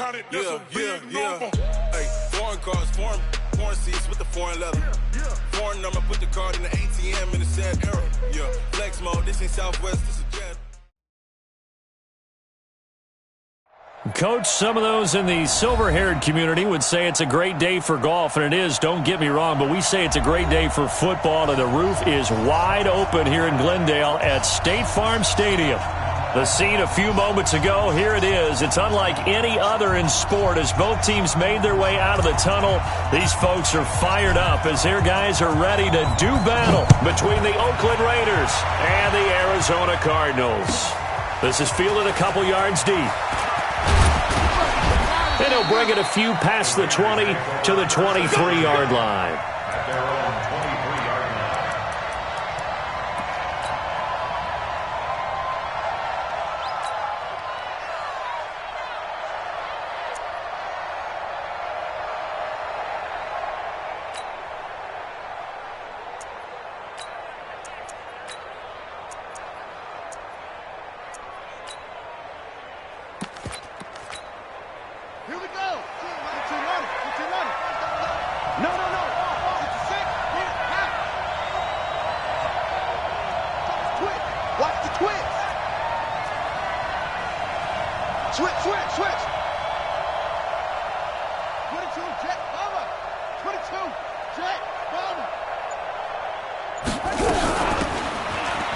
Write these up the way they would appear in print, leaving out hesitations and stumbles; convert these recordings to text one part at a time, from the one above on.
Hey, foreign cars, foreign seats with the foreign leather. Foreign number, put the card in the ATM in the said era. Yeah, flex mode, this ain't Southwest, this is jet. Coach, some of those in the silver-haired community would say it's a great day for golf, and it is, don't get me wrong, but we say it's a great day for football, and the roof is wide open here in Glendale at State Farm Stadium. The scene a few moments ago, here it is. It's unlike any other in sport as both teams made their way out of the tunnel. These folks are fired up as their guys are ready to do battle between the Oakland Raiders and the Arizona Cardinals. This is fielded a couple yards deep. And he'll bring it a few past the 20 to the 23-yard line.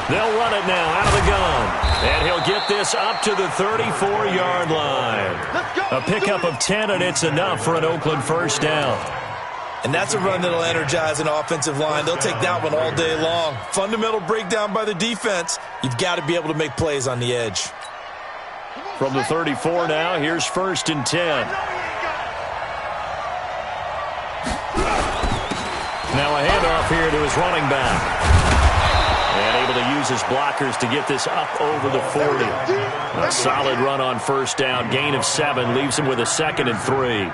They'll run it now out of the gun. And he'll get this up to the 34-yard line. A pickup of 10, and it's enough for an Oakland first down. And that's a run that'll energize an offensive line. They'll take that one all day long. Fundamental breakdown by the defense. You've got to be able to make plays on the edge. From the 34 now, here's 1st and 10. Now a handoff here to his running back. And able to use his blockers to get this up over the 40. A solid run on first down. Gain of 7 leaves him with a 2nd and 3.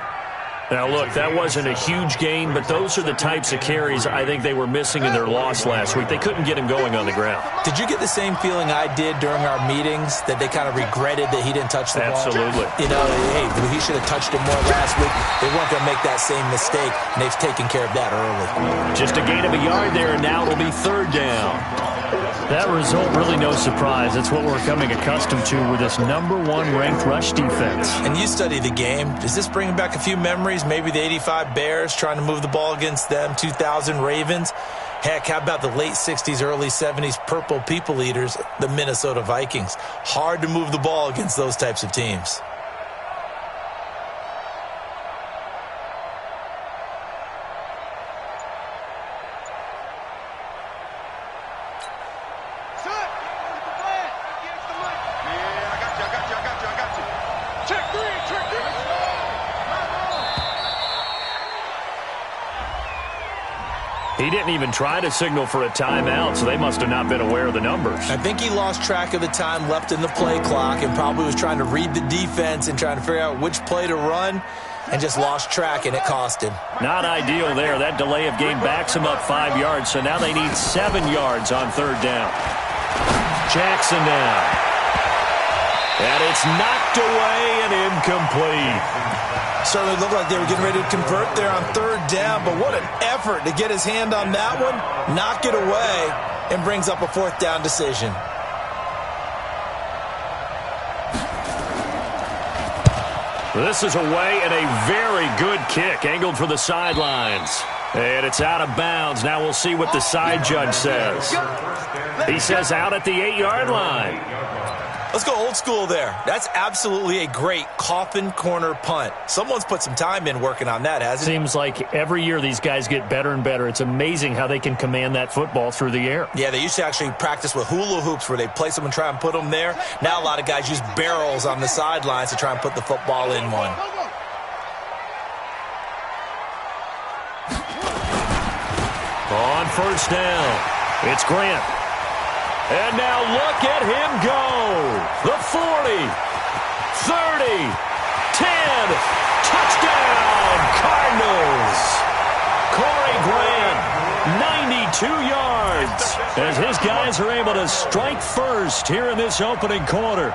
Now, look, that wasn't a huge gain, but those are the types of carries I think they were missing in their loss last week. They couldn't get him going on the ground. Did you get the same feeling I did during our meetings, that they kind of regretted that he didn't touch the ball? Absolutely. You know, hey, he should have touched it more last week. They weren't going to make that same mistake, and they've taken care of that early. Just a gain of a yard there, and now it'll be 3rd down. That result, really no surprise. That's what we're coming accustomed to with this #1 ranked rush defense. And you study the game. Does this bring back a few memories? Maybe the 85 Bears trying to move the ball against them, 2000 Ravens. Heck, how about the late 60s, early 70s Purple People Eaters, the Minnesota Vikings? Hard to move the ball against those types of teams. He didn't even try to signal for a timeout, so they must have not been aware of the numbers. I think he lost track of the time left in the play clock and probably was trying to read the defense and trying to figure out which play to run and just lost track, and it cost him. Not ideal there. That delay of game backs him up 5 yards, so now they need 7 yards on 3rd down. Jackson now. And it's knocked away and incomplete. Certainly looked like they were getting ready to convert there on 3rd down, but what an effort to get his hand on that one, knock it away, and brings up a 4th down decision. This is away and a very good kick, angled for the sidelines. And it's out of bounds. Now we'll see what the side judge says. He says out at the 8-yard line. Let's go old school there. That's absolutely a great coffin corner punt. Someone's put some time in working on that, hasn't it? Seems like every year these guys get better and better. It's amazing how they can command that football through the air. Yeah, they used to actually practice with hula hoops where they place them and try and put them there. Now a lot of guys use barrels on the sidelines to try and put the football in one. On 1st down, it's Grant. And now look at him go. The 40, 30, 10, touchdown, Cardinals. Corey Grant, 92 yards, as his guys are able to strike first here in this opening quarter.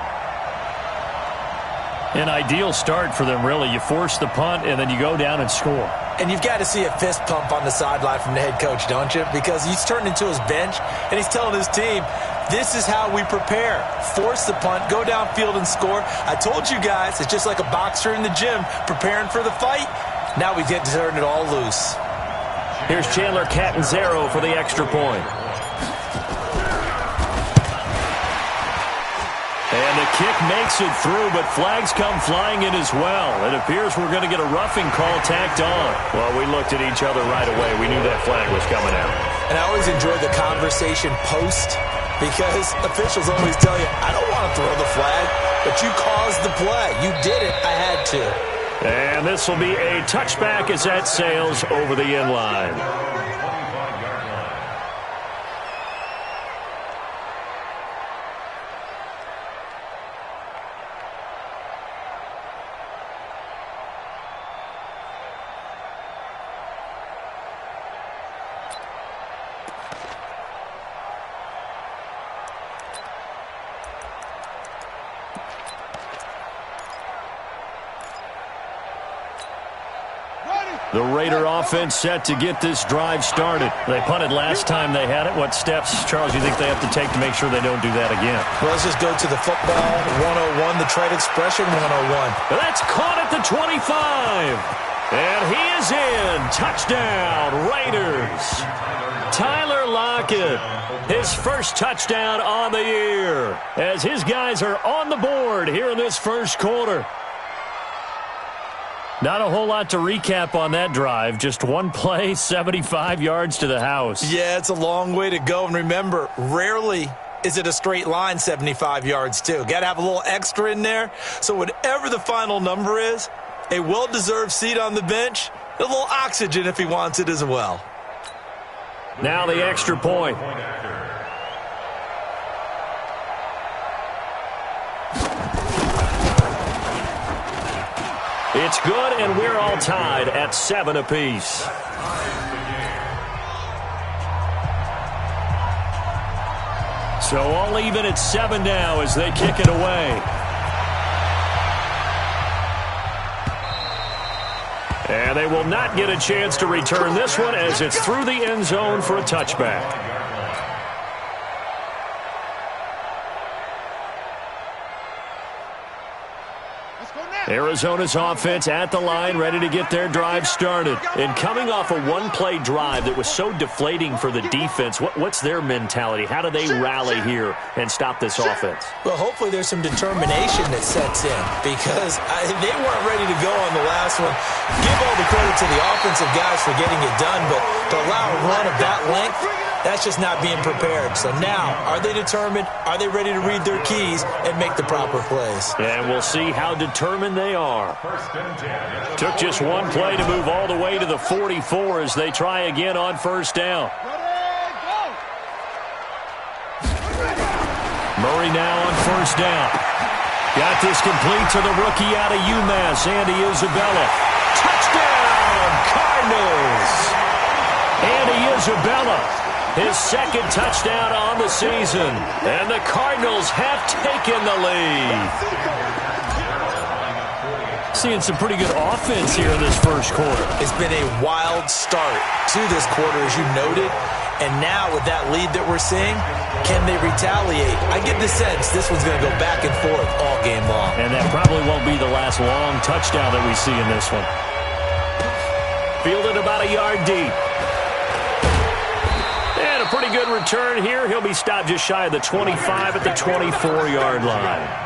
An ideal start for them, really. You force the punt, and then you go down and score. And you've got to see a fist pump on the sideline from the head coach, don't you? Because he's turned into his bench, and he's telling his team, this is how we prepare. Force the punt, go downfield and score. I told you guys, it's just like a boxer in the gym preparing for the fight. Now we get to turn it all loose. Here's Chandler Catanzaro for the extra point. And the kick makes it through, but flags come flying in as well. It appears we're going to get a roughing call tacked on. Well, we looked at each other right away. We knew that flag was coming out. And I always enjoy the conversation post, because officials always tell you, I don't want to throw the flag, but you caused the play. You did it. I had to. And this will be a touchback as that sails over the end line. The Raider offense set to get this drive started. They punted last time they had it. What steps, Charles, you think they have to take to make sure they don't do that again? Well, let's just go to the football 101, the trade expression 101. That's caught at the 25. And he is in. Touchdown, Raiders. Tyler Lockett, his first touchdown on the year, as his guys are on the board here in this first quarter. Not a whole lot to recap on that drive. Just one play, 75 yards to the house. Yeah, it's a long way to go. And remember, rarely is it a straight line 75 yards, too. Got to have a little extra in there. So whatever the final number is, a well-deserved seat on the bench, a little oxygen if he wants it as well. Now the extra point. It's good, and we're all tied at 7 apiece. So all even at 7 now as they kick it away. And they will not get a chance to return this one as it's through the end zone for a touchback. Arizona's offense at the line, ready to get their drive started. And coming off a one-play drive that was so deflating for the defense, what's their mentality? How do they rally here and stop this offense? Well, hopefully there's some determination that sets in, because they weren't ready to go on the last one. Give all the credit to the offensive guys for getting it done, but to allow a run of that length, that's just not being prepared. So now, are they determined? Are they ready to read their keys and make the proper plays? And we'll see how determined they are. Took just one play to move all the way to the 44 as they try again on first down. Murray now on first down. Got this complete to the rookie out of UMass, Andy Isabella. Touchdown, Cardinals! Andy Isabella. His second touchdown on the season. And the Cardinals have taken the lead. Seeing some pretty good offense here in this first quarter. It's been a wild start to this quarter, as you noted. And now with that lead that we're seeing, can they retaliate? I get the sense this one's going to go back and forth all game long. And that probably won't be the last long touchdown that we see in this one. Fielded about a yard deep. And a pretty good return here. He'll be stopped just shy of the 25 at the 24-yard line.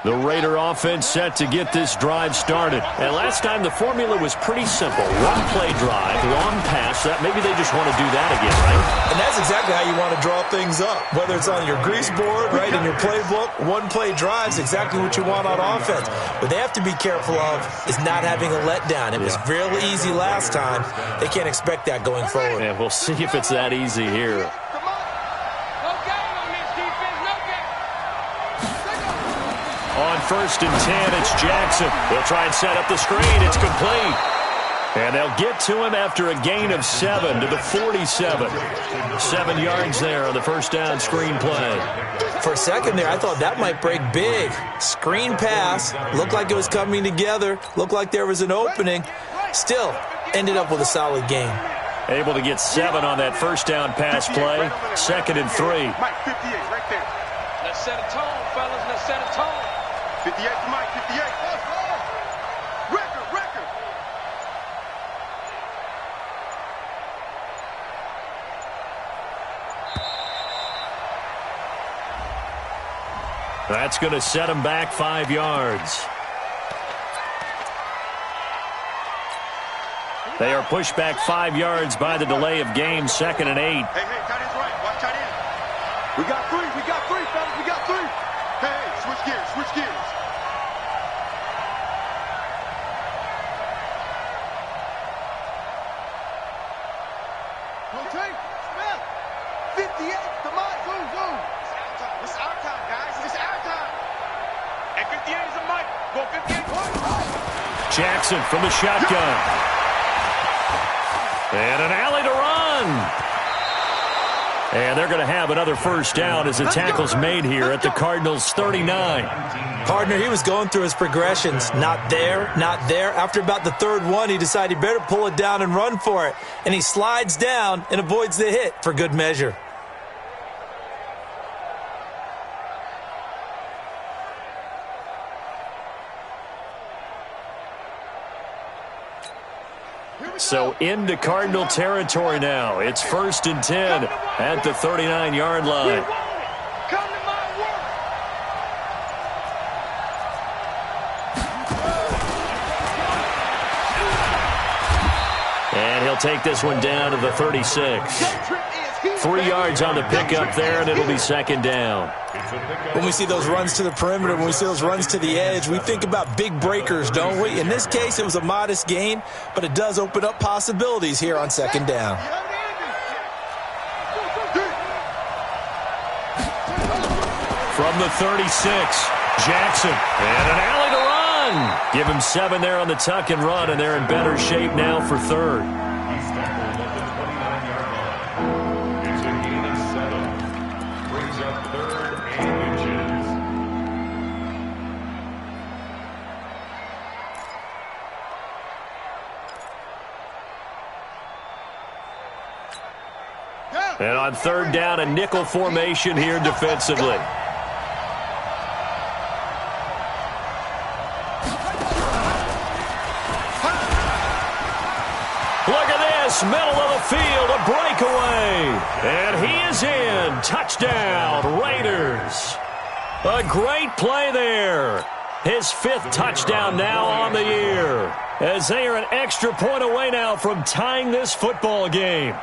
The Raider offense set to get this drive started. And last time the formula was pretty simple. One play drive, long pass. Maybe they just want to do that again, right? And that's exactly how you want to draw things up. Whether it's on your grease board, right, in your playbook, one play drive is exactly what you want on offense. What they have to be careful of is not having a letdown. It was real easy last time. They can't expect that going forward. And we'll see if it's that easy here. On 1st and 10, it's Jackson. He'll try and set up the screen. It's complete. And they'll get to him after a gain of 7 to the 47. 7 yards there on the first down screen play. For a second there, I thought that might break big. Screen pass. Looked like it was coming together. Looked like there was an opening. Still, ended up with a solid gain. Able to get 7 on that first down pass play. 2nd and 3. Mike 58 right there. Let's set a tone, fellas. Let's set a tone. 58 to Mike, 58. Record. That's going to set him back 5 yards. They are pushed back 5 yards by the delay of game. 2nd and 8. Hey, tight end's right. Watch tight end. We got three, fellas. We got 3. Hey, switch gears. Rotate. Smith. 58. Come on, zoom. This is our time, guys. This is our time. And 58 is a Mike. Go 58. Jackson from the shotgun. And an alley to run. And they're going to have another first down as the tackle's made here at the Cardinals' 39. Partner, he was going through his progressions. Not there. After about the 3rd one, he decided he better pull it down and run for it. And he slides down and avoids the hit for good measure. So into Cardinal territory now. It's 1st and 10 at the 39-yard line. Come to my work. And he'll take this one down to the 36. 3 yards on the pickup there, and it'll be 2nd down. When we see those runs to the perimeter, when we see those runs to the edge, we think about big breakers, don't we? In this case, it was a modest gain, but it does open up possibilities here on 2nd down. From the 36, Jackson. And an alley to run. Give him 7 there on the tuck and run, and they're in better shape now for 3rd. And on 3rd down, a nickel formation here defensively. Look at this, middle of the field, a breakaway. And he is in. Touchdown, Raiders. A great play there. His 5th touchdown now on the year, as they are an extra point away now from tying this football game.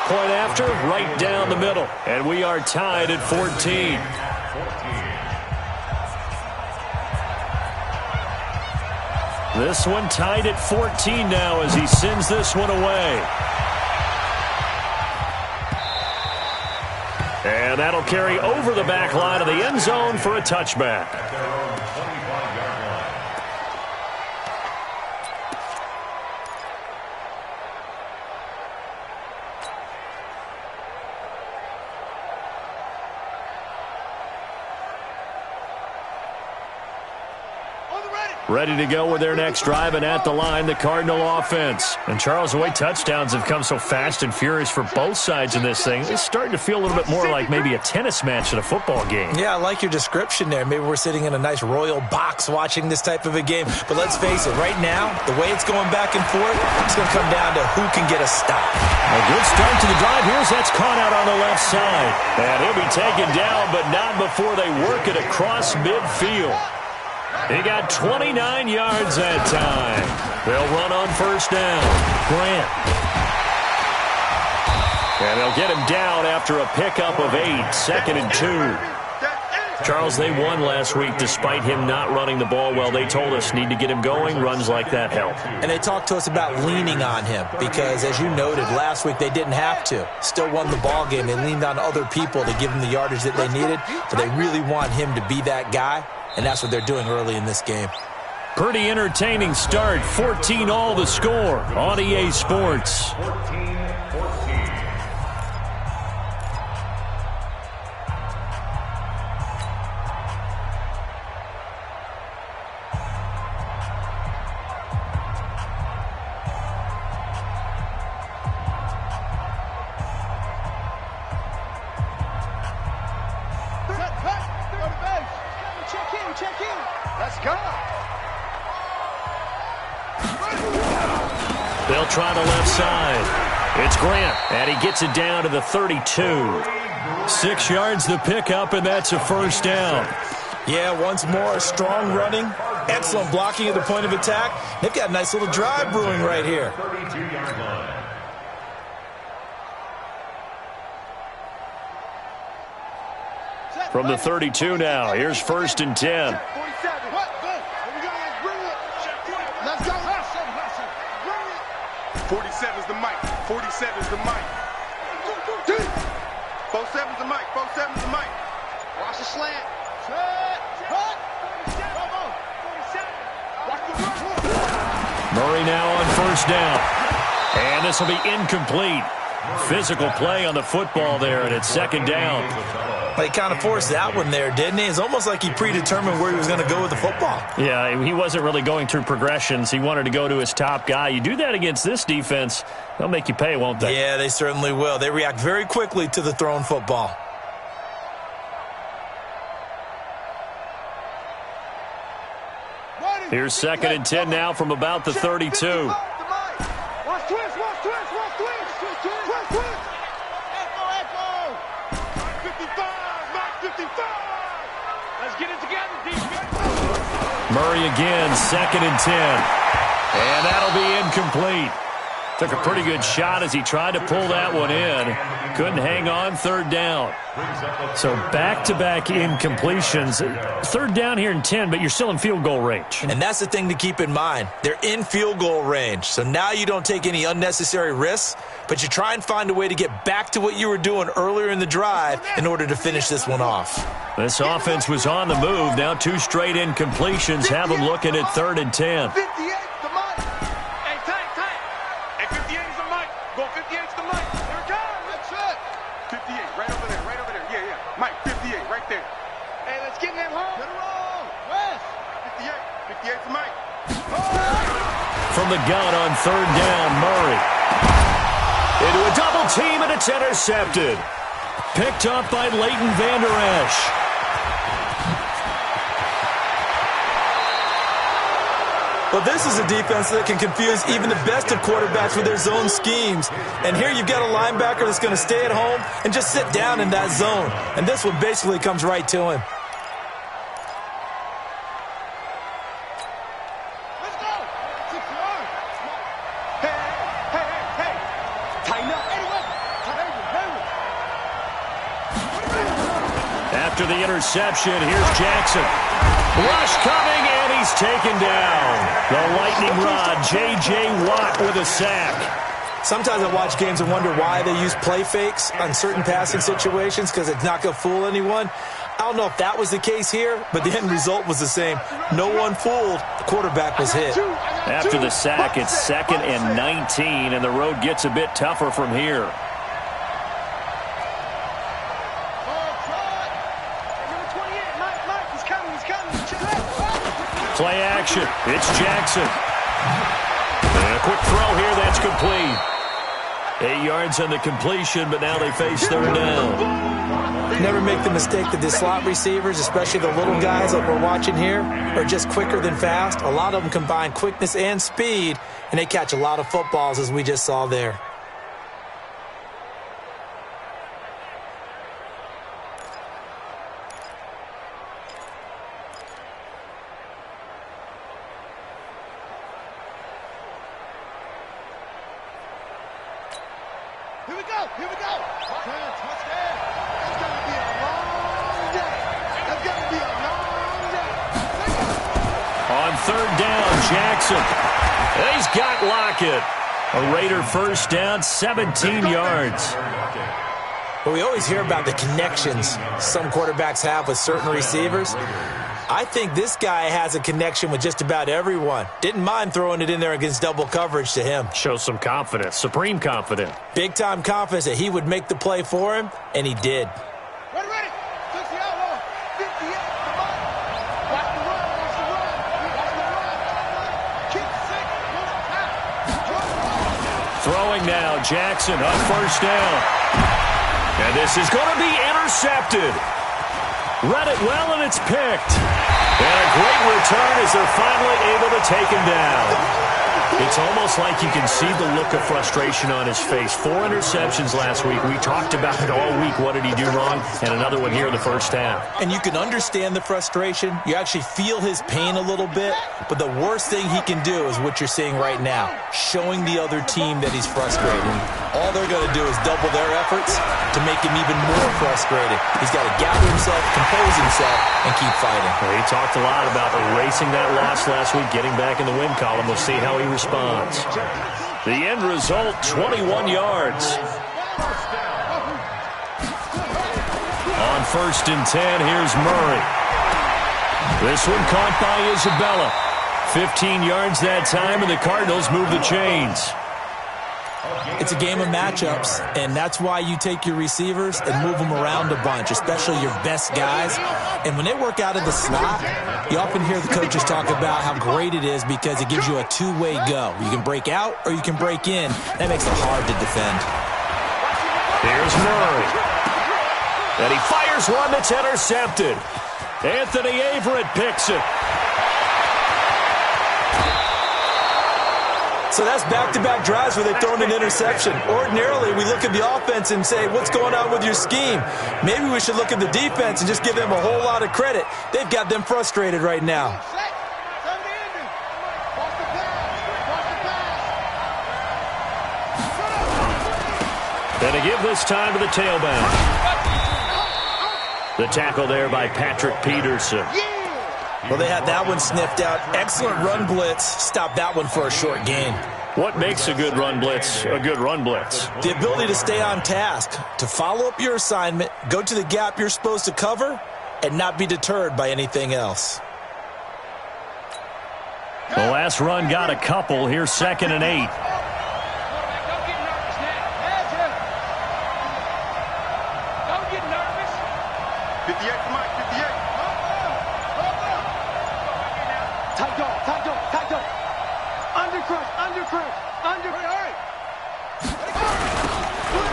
Point after, right down the middle. And we are tied at 14. This one tied at 14 now as he sends this one away. And that'll carry over the back line of the end zone for a touchback. Ready to go with their next drive, and at the line, the Cardinal offense. And Charles, the way touchdowns have come so fast and furious for both sides in this thing, it's starting to feel a little bit more like maybe a tennis match in a football game. Yeah, I like your description there. Maybe we're sitting in a nice royal box watching this type of a game. But let's face it, right now, the way it's going back and forth, it's going to come down to who can get a stop. A good start to the drive. Here's that's caught out on the left side. And he'll be taken down, but not before they work it across midfield. He got 29 yards that time. They'll run on 1st down. Grant. And they'll get him down after a pickup of 8. 2nd and 2. Charles, they won last week despite him not running the ball well. They told us need to get him going. Runs like that help. And they talked to us about leaning on him because, as you noted, last week they didn't have to. Still won the ball game. They leaned on other people to give them the yardage that they needed, but they really want him to be that guy, and that's what they're doing early in this game. Pretty entertaining start. 14-all the score on EA Sports. Check in. Let's go. They'll try the left side. It's Grant, and he gets it down to the 32. 6 yards the pickup, and that's a first down. Yeah, once more, strong running, excellent blocking at the point of attack. They've got a nice little drive brewing right here. From the 32 now, here's 1st and 10. 47's the mic. 47's the mic. 47's the mic. 47's the mic. Watch the slant. Murray now on 1st down. And this will be incomplete. Physical play on the football there, and it's 2nd down. He kind of forced that one there, didn't he? It's almost like he predetermined where he was going to go with the football. Yeah, he wasn't really going through progressions. He wanted to go to his top guy. You do that against this defense, they'll make you pay, won't they? Yeah, they certainly will. They react very quickly to the thrown football. Here's 2nd and 10 now from about the 32. Watch twist. Echo. 55. Let's get it together, defense. Murray again, 2nd and 10. And that'll be incomplete. Took a pretty good shot as he tried to pull that one in. Couldn't hang on, 3rd down. So back-to-back incompletions. 3rd down here in 10, but you're still in field goal range. And that's the thing to keep in mind. They're in field goal range. So now you don't take any unnecessary risks, but you try and find a way to get back to what you were doing earlier in the drive in order to finish this one off. This offense was on the move. Now 2 straight incompletions have them looking at 3rd and 10. 58 the mic. Hey, tight. Hey, 58 is the mic. Go 58 is the mic. Here it comes. That's it. 58, right over there. Yeah. Mike, 58, right there. Hey, let's get in that hole. Get it roll. West. 58 the mic. From the gun on 3rd down, Murray. Into a double team, and it's intercepted. Picked up by Leighton Vander Esch. Well, this is a defense that can confuse even the best of quarterbacks with their zone schemes. And here you've got a linebacker that's going to stay at home and just sit down in that zone. And this one basically comes right to him. Let's go. 6 yards. Hey. Tighten up. After the interception, here's Jackson. Rush coming, and he's taken down. The lightning rod, J.J. Watt with a sack. Sometimes I watch games and wonder why they use play fakes on certain passing situations because it's not going to fool anyone. I don't know if that was the case here, but the end result was the same. No one fooled. The quarterback was hit. After the sack, it's 2nd and 19, and the road gets a bit tougher from here. Play action. It's Jackson. And a quick throw here. That's complete. 8 yards on the completion, but now they face 3rd down. Never make the mistake that the slot receivers, especially the little guys like we're watching here, are just quicker than fast. A lot of them combine quickness and speed, and they catch a lot of footballs, as we just saw there. Here we go. Touchdown. It's going to be a long day. Let's go. third down. Jackson. He's got Lockett. A Raider first down, 17 yards. Well, we always hear about the connections some quarterbacks have with certain receivers. I think this guy has a connection with just about everyone. Didn't mind throwing it in there against double coverage to him. Shows some confidence, supreme confidence. Big-time confidence that he would make the play for him, and he did. Ready. 60 outlaw. 58. Come on. Watch the run. Watch the run. Watch the run. Keep sick. Throwing now. Jackson up first down. And this is going to be intercepted. Read it well, and it's picked. And a great return as they're finally able to take him down. It's almost like you can see the look of frustration on his face. 4 interceptions last week. We talked about it all week. What did he do wrong? And another one here in the first half. And you can understand the frustration. You actually feel his pain a little bit. But the worst thing he can do is what you're seeing right now, showing the other team that he's frustrated. All they're going to do is double their efforts to make him even more frustrated. He's got to gather himself, compose himself, and keep fighting. Well, he talked a lot about erasing that loss last week, getting back in the win column. We'll see how he responds. The end result, 21 yards. On 1st and 10, here's Murray. This one caught by Isabella. 15 yards that time, and the Cardinals move the chains. It's a game of matchups, and that's why you take your receivers and move them around a bunch, especially your best guys. And when they work out of the slot, you often hear the coaches talk about how great it is because it gives you a two-way go. You can break out or you can break in. That makes it hard to defend. Here's Murray. And he fires one that's intercepted. Anthony Averett picks it. So that's back-to-back drives where they've thrown an interception. Ordinarily, we look at the offense and say, what's going on with your scheme? Maybe we should look at the defense and just give them a whole lot of credit. They've got them frustrated right now. And to give this time to the tailback. The tackle there by Patrick Peterson. Well, they had that one sniffed out. Excellent run blitz. Stop that one for a short gain. What makes a good run blitz a good run blitz? The ability to stay on task, to follow up your assignment, go to the gap you're supposed to cover, and not be deterred by anything else. The last run got a couple. Here's 2nd and 8.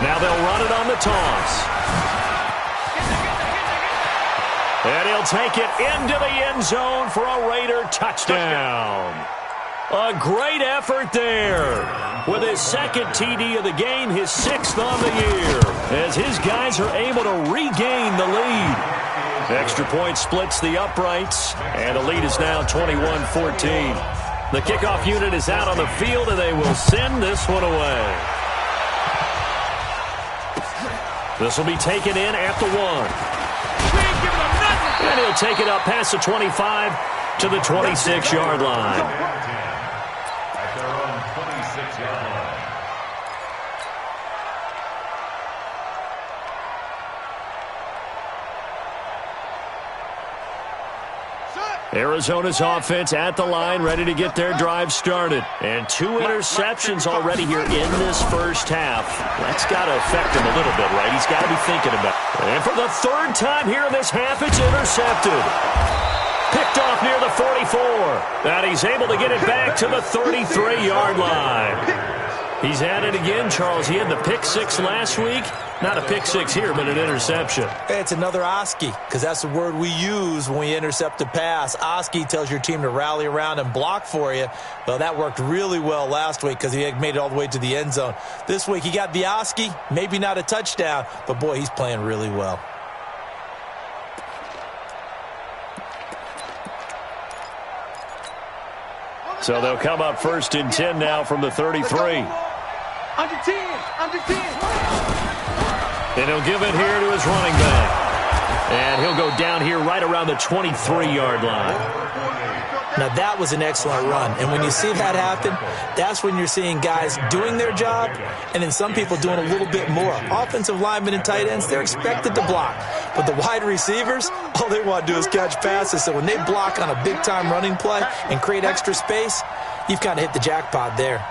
Now they'll run it on the toss. And he'll take it into the end zone for a Raider touchdown. A great effort there. With his 2nd TD of the game, his 6th on the year. As his guys are able to regain the lead. Extra point splits the uprights. And the lead is now 21-14. The kickoff unit is out on the field, and they will send this one away. This will be taken in at the 1. And he'll take it up past the 25 to the 26-yard line. At their own 26-yard line. Arizona's offense at the line, ready to get their drive started. And 2 interceptions already here in this first half. That's got to affect him a little bit, right? He's got to be thinking about it. And for the 3rd time here in this half, it's intercepted. Picked off near the 44. And he's able to get it back to the 33-yard line. He's at it again, Charles. He had the pick 6 last week. Not a pick 6 here, but an interception. It's another Oski, because that's the word we use when we intercept a pass. Oski tells your team to rally around and block for you. Well, that worked really well last week because he had made it all the way to the end zone. This week he got the Oski, maybe not a touchdown, but boy, he's playing really well. So they'll come up 1st and 10 now from the 33. Under 10. And he'll give it here to his running back. And he'll go down here right around the 23-yard line. Now, that was an excellent run. And when you see that happen, that's when you're seeing guys doing their job and then some people doing a little bit more. Offensive linemen and tight ends, they're expected to block. But the wide receivers, all they want to do is catch passes. So when they block on a big-time running play and create extra space, you've kind of hit the jackpot there.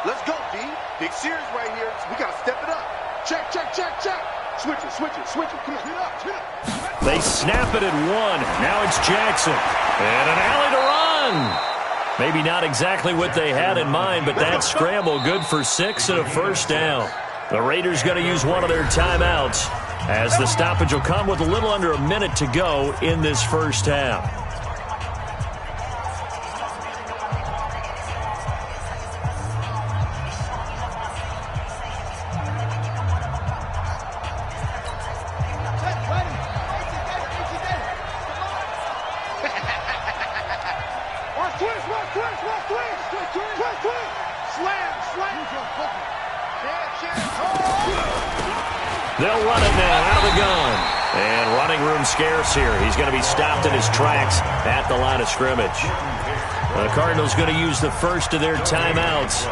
Let's go, D. Big series right here. We got to step it up. Check, check, check, check. Switch it, switch it, switch it. Come on, hit up, hit up. They snap it at 1. Now it's Jackson. And an alley to run. Maybe not exactly what they had in mind, but that scramble good for 6 and a first down. The Raiders going to use one of their timeouts as the stoppage will come with a little under a minute to go in this first half. They'll run it now out of the gun. And running room scarce here. He's going to be stopped in his tracks at the line of scrimmage. The Cardinals going to use the first of their timeouts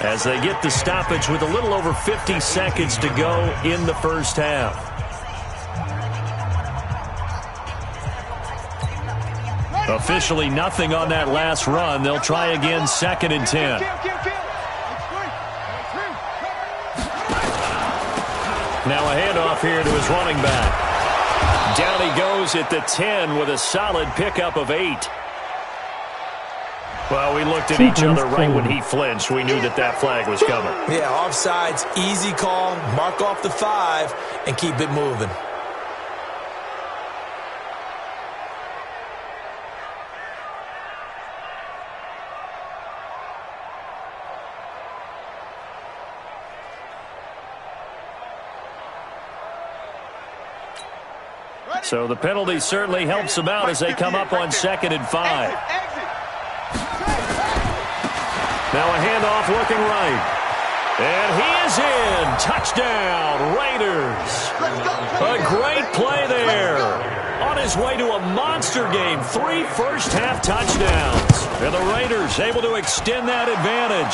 as they get the stoppage with a little over 50 seconds to go in the first half. Officially nothing on that last run. They'll try again, 2nd and 10. Now a handoff here to his running back. Down he goes at the 10 with a solid pickup of 8. Well, we looked at each other right when he flinched. We knew that that flag was coming. Yeah, offsides, easy call, mark off the 5, and keep it moving. So the penalty certainly helps them out as they come up on 2nd and 5. Now a handoff looking right. And he is in. Touchdown, Raiders. A great play there. On his way to a monster game. 3 first-half touchdowns. And the Raiders able to extend that advantage.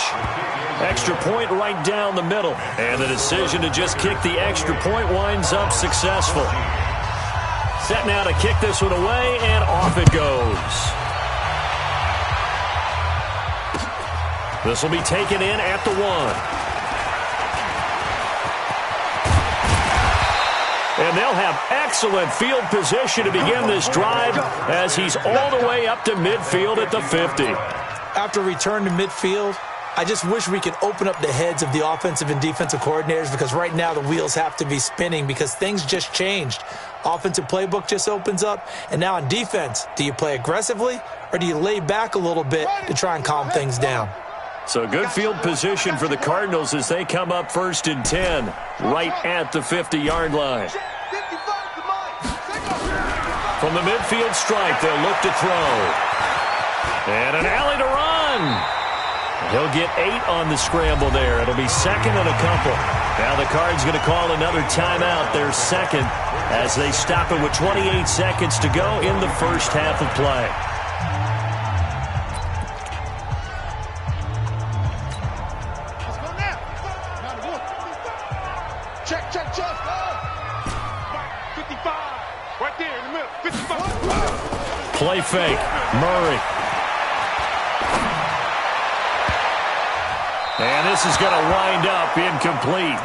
Extra point right down the middle. And the decision to just kick the extra point winds up successful. Set now to kick this one away, and off it goes. This will be taken in at the 1. And they'll have excellent field position to begin this drive as he's all the way up to midfield at the 50. After return to midfield, I just wish we could open up the heads of the offensive and defensive coordinators because right now the wheels have to be spinning because things just changed. Offensive playbook just opens up, and now on defense, do you play aggressively or do you lay back a little bit to try and calm things down? So good field position for the Cardinals as they come up 1st and 10 right at the 50-yard line. From the midfield stripe, they'll look to throw. And an alley to run. He'll get 8 on the scramble there. It'll be 2nd and a couple. Now the Cards going to call another timeout, their 2nd, as they stop it with 28 seconds to go in the first half of play. Let's go now. Check, check, check. 55. Right there in the middle. 55. Play fake. Murray. And this is going to wind up incomplete.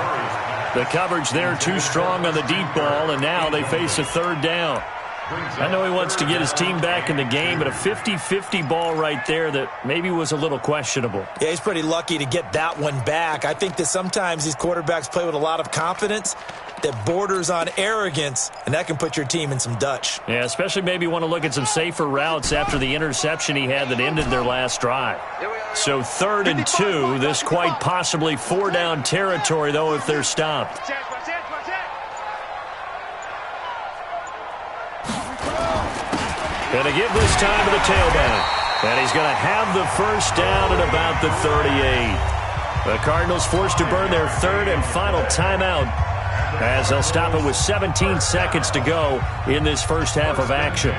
The coverage there too strong on the deep ball, and now they face a 3rd down. I know he wants to get his team back in the game, but a 50-50 ball right there that maybe was a little questionable. Yeah, he's pretty lucky to get that one back. I think that sometimes these quarterbacks play with a lot of confidence that borders on arrogance, and that can put your team in some Dutch. Yeah, especially maybe want to look at some safer routes after the interception he had that ended their last drive. So 3rd and 2, this quite possibly 4-down territory, though, if they're stopped. Going to give this time to the tailback. And he's going to have the first down at about the 38. The Cardinals forced to burn their third and final timeout as they'll stop it with 17 seconds to go in this first half of action.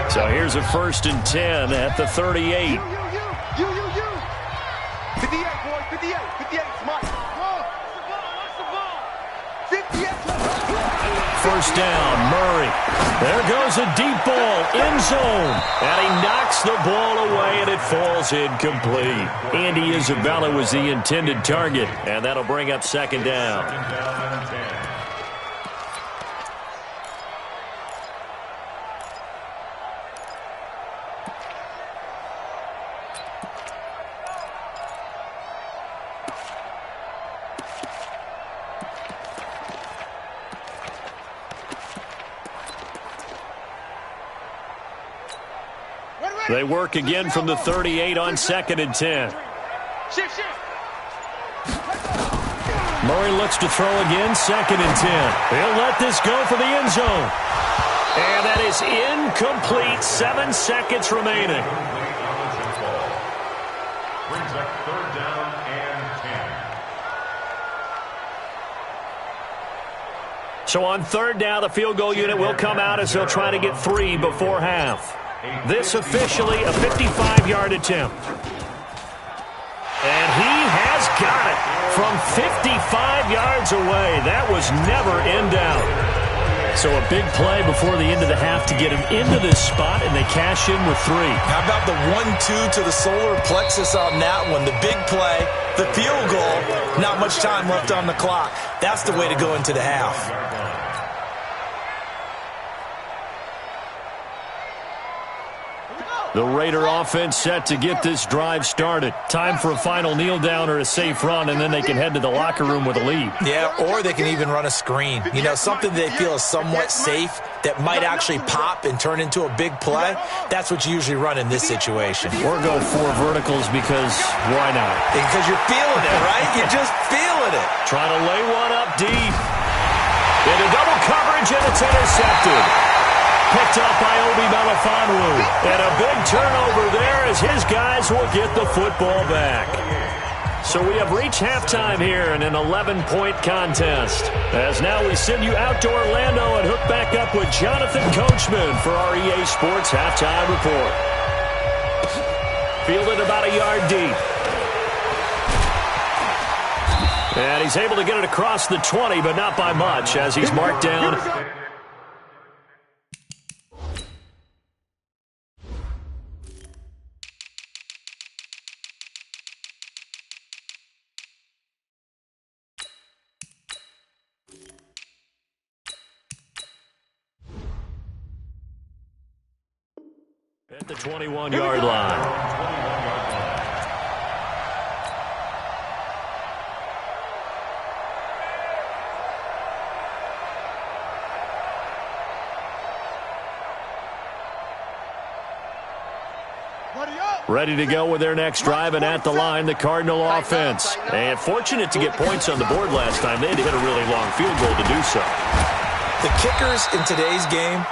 So here's a 1st and 10 at the 38. 58, boys, 58, 58, Mike. What's the ball? 58. First down, Murray. There goes a deep ball, end zone. And he knocks the ball away, and it falls incomplete. Andy Isabella was the intended target, and that'll bring up 2nd down. They work again from the 38 on 2nd and 10. Murray looks to throw again, 2nd and 10. He'll let this go for the end zone. And that is incomplete. 7 seconds remaining. Brings up 3rd down and 10. So on 3rd down, the field goal unit will come out as they'll try to get 3 before half. This officially a 55-yard attempt. And he has got it from 55 yards away. That was never in doubt. So a big play before the end of the half to get him into this spot, and they cash in with 3. How about the 1-2 to the solar plexus on that one? The big play, the field goal, not much time left on the clock. That's the way to go into the half. The Raider offense set to get this drive started. Time for a final kneel down or a safe run, and then they can head to the locker room with a lead. Yeah, or they can even run a screen. You know, something they feel is somewhat safe that might actually pop and turn into a big play. That's what you usually run in this situation. Or go 4 verticals because why not? Because you're feeling it, right? You're just feeling it. Trying to lay one up deep. Into double coverage, and it's intercepted. Picked up by Obi Melifonwu. And a big turnover there as his guys will get the football back. So we have reached halftime here in an 11-point contest. As now we send you out to Orlando and hook back up with Jonathan Coachman for our EA Sports Halftime Report. Fielded about a yard deep. And he's able to get it across the 20, but not by much as he's marked down. At the 21-yard line. Ready to go with their next drive, and at the line, the Cardinal offense. And fortunate to get points on the board last time. They had to hit a really long field goal to do so. The kickers in today's game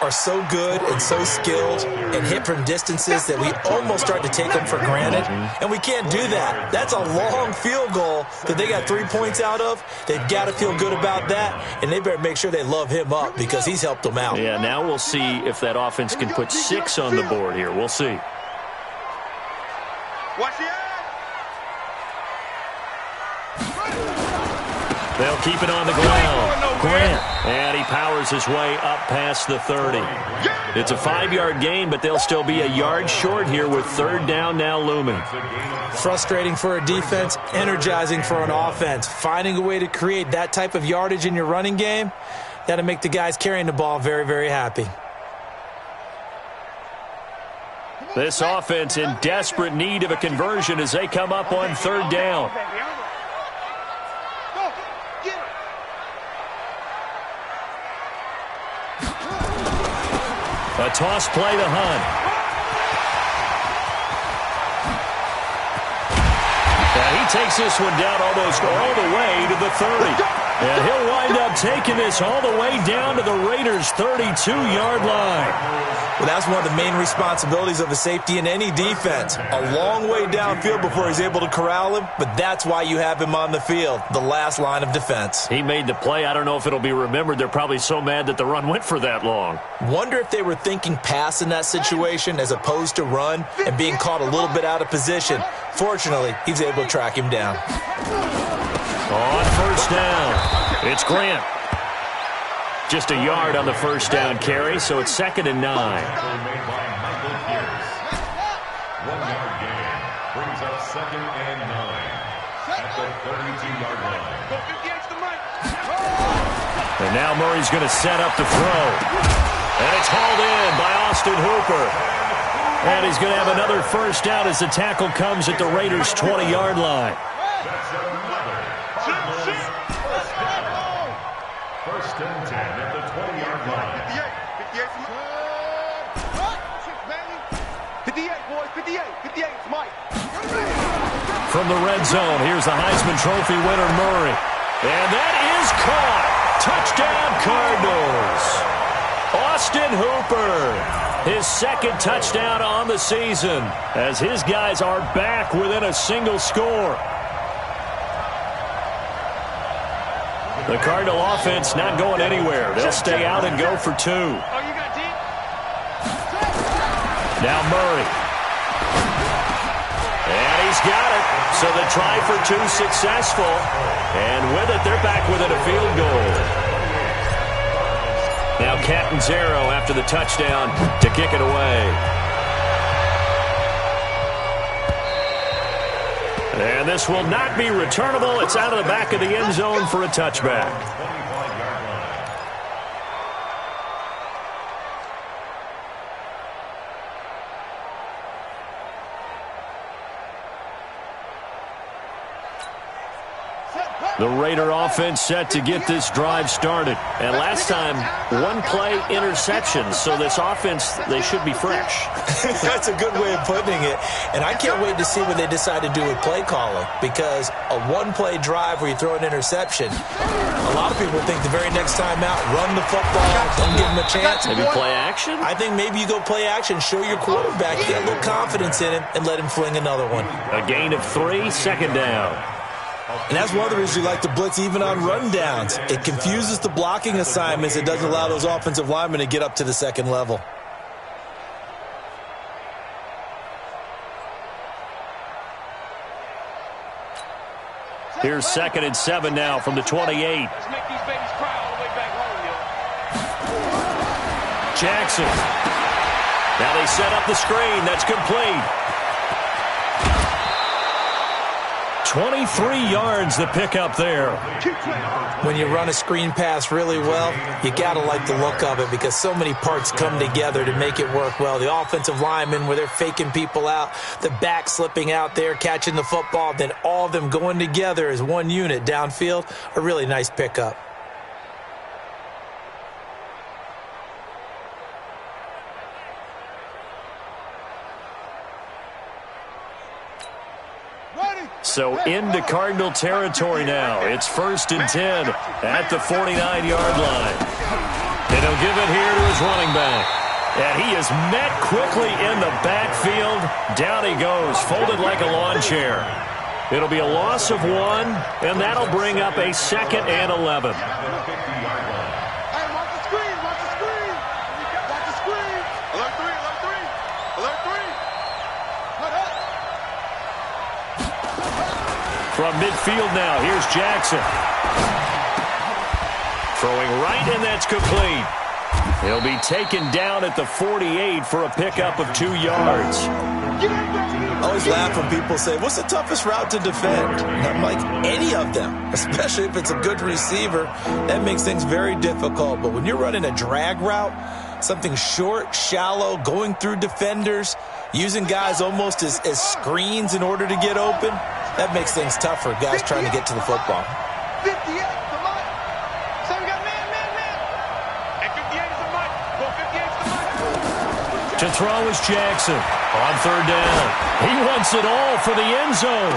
are so good and so skilled and hit from distances that we almost start to take them for granted, and we can't do that. That's a long field goal that they got 3 points out of. They've got to feel good about that, and they better make sure they love him up because he's helped them out. Yeah, now we'll see if that offense can put 6 on the board here. We'll see. Watch the eye. They'll keep it on the ground. Grant. And he powers his way up past the 30. It's a 5-yard gain, but they'll still be a yard short here with 3rd down now looming. Frustrating for a defense, energizing for an offense. Finding a way to create that type of yardage in your running game, that'll make the guys carrying the ball very, very happy. This offense in desperate need of a conversion as they come up on 3rd down. A toss play to Hunt. And he takes this one down almost all the way to the 30. And he'll wind up taking this all the way down to the Raiders' 32-yard line. Well, that's one of the main responsibilities of a safety in any defense. A long way downfield before he's able to corral him, but that's why you have him on the field, the last line of defense. He made the play. I don't know if it'll be remembered. They're probably so mad that the run went for that long. Wonder if they were thinking pass in that situation as opposed to run and being caught a little bit out of position. Fortunately, he's able to track him down. On first down, it's Grant. Just a yard on the first down carry, so it's 2nd and 9. Made by Michael Pierce. 1-yard gain brings up 2nd and 9 at the 32-yard line. And now Murray's going to set up the throw. And it's hauled in by Austin Hooper. And he's going to have another first down as the tackle comes at the Raiders' 20-yard line. That's another first and 10 at the 20-yard line. 58, boys, 58, 58, Mike. From the red zone, here's the Heisman Trophy winner, Murray. And that is caught. Touchdown, Cardinals. Austin Hooper, his 2nd touchdown on the season, as his guys are back within a single score. The Cardinal offense not going anywhere. They'll stay out and go for 2. Now Murray. And he's got it. So the try for 2 successful. And with it, they're back within a field goal. Now Catanzaro after the touchdown to kick it away. And this will not be returnable. It's out of the back of the end zone for a touchback. The Raider offense set to get this drive started. And last time, 1-play interception. So this offense, they should be fresh. That's a good way of putting it. And I can't wait to see what they decide to do with play calling. Because a 1-play drive where you throw an interception, a lot of people think the very next time out, run the football, don't give them a chance. Maybe play action? I think maybe you go play action, show your quarterback, get a little confidence in him, and let him fling another one. A gain of 3, 2nd down. And that's one of the reasons you like to blitz even on rundowns. It confuses the blocking assignments. It doesn't allow those offensive linemen to get up to the 2nd level. Here's 2nd and 7 now from the 28. Let's make these babies cry all the way back home, yo. Jackson. Now they set up the screen. That's complete. 23 yards to pick up there. When you run a screen pass really well, you got to like the look of it because so many parts come together to make it work well. The offensive linemen, where they're faking people out, the back slipping out there, catching the football, then all of them going together as one unit downfield, a really nice pickup. So into Cardinal territory now. It's 1st and 10 at the 49-yard line. And he'll give it here to his running back. And he is met quickly in the backfield. Down he goes, folded like a lawn chair. It'll be a loss of 1, and that'll bring up a 2nd and 11. From midfield now, here's Jackson. Throwing right, and that's complete. He'll be taken down at the 48 for a pickup of 2 yards. I always laugh when people say, what's the toughest route to defend? And I'm like, any of them, especially if it's a good receiver. That makes things very difficult. But when you're running a drag route, something short, shallow, going through defenders, using guys almost as screens in order to get open, that makes things tough for guys trying to get to the football. 58, the Mike. So we got man. And 58 is the Mike. Well, 58 is the Mike. To throw is Jackson on 3rd down. He wants it all for the end zone.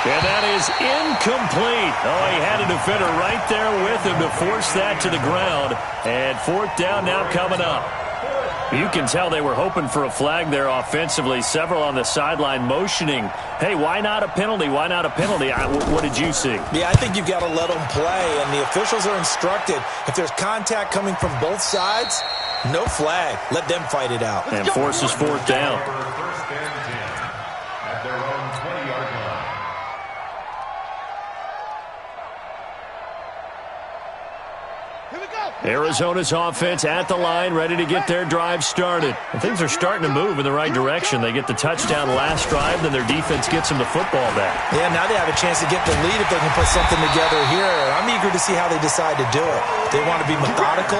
And that is incomplete. Oh, he had a defender right there with him to force that to the ground. And 4th down now coming up. You can tell they were hoping for a flag there offensively. Several on the sideline motioning, hey, why not a penalty? Why not a penalty? What did you see? Yeah, I think you've got to let them play, and the officials are instructed. If there's contact coming from both sides, no flag. Let them fight it out. And forces fourth down. First and 10 at their own 20-yard line. Arizona's offense at the line, ready to get their drive started. And things are starting to move in the right direction. They get the touchdown last drive, then their defense gets them the football back. Yeah, now they have a chance to get the lead if they can put something together here. I'm eager to see how they decide to do it. They want to be methodical.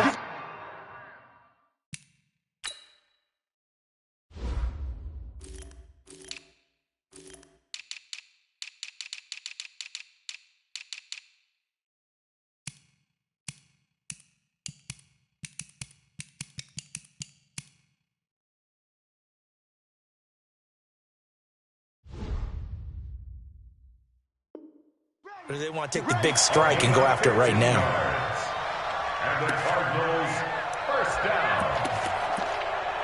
Or they want to take the big strike and go after it right now. And the Cardinals, first down.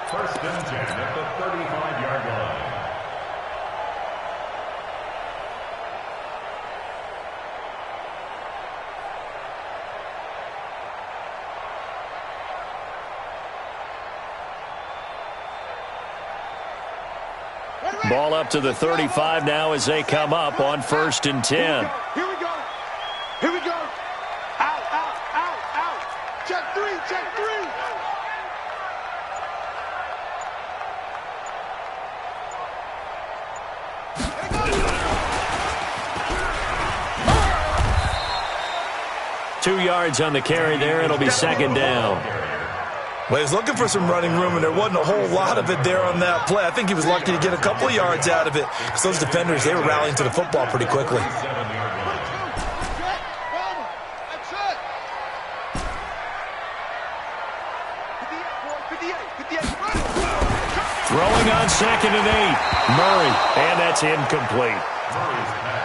First and 10 at the 35-yard line. Ball up to the 35 now as they come up on first and 10. Here we go. Here we go. Out, out, out, out. Check three, check three. Two yards on the carry there. It'll be second down. Well, he was looking for some running room, and there wasn't a whole lot of it there on that play. I think he was lucky to get a couple of yards out of it because those defenders, they were rallying to the football pretty quickly. Throwing on second and 8. Murray, and that's incomplete.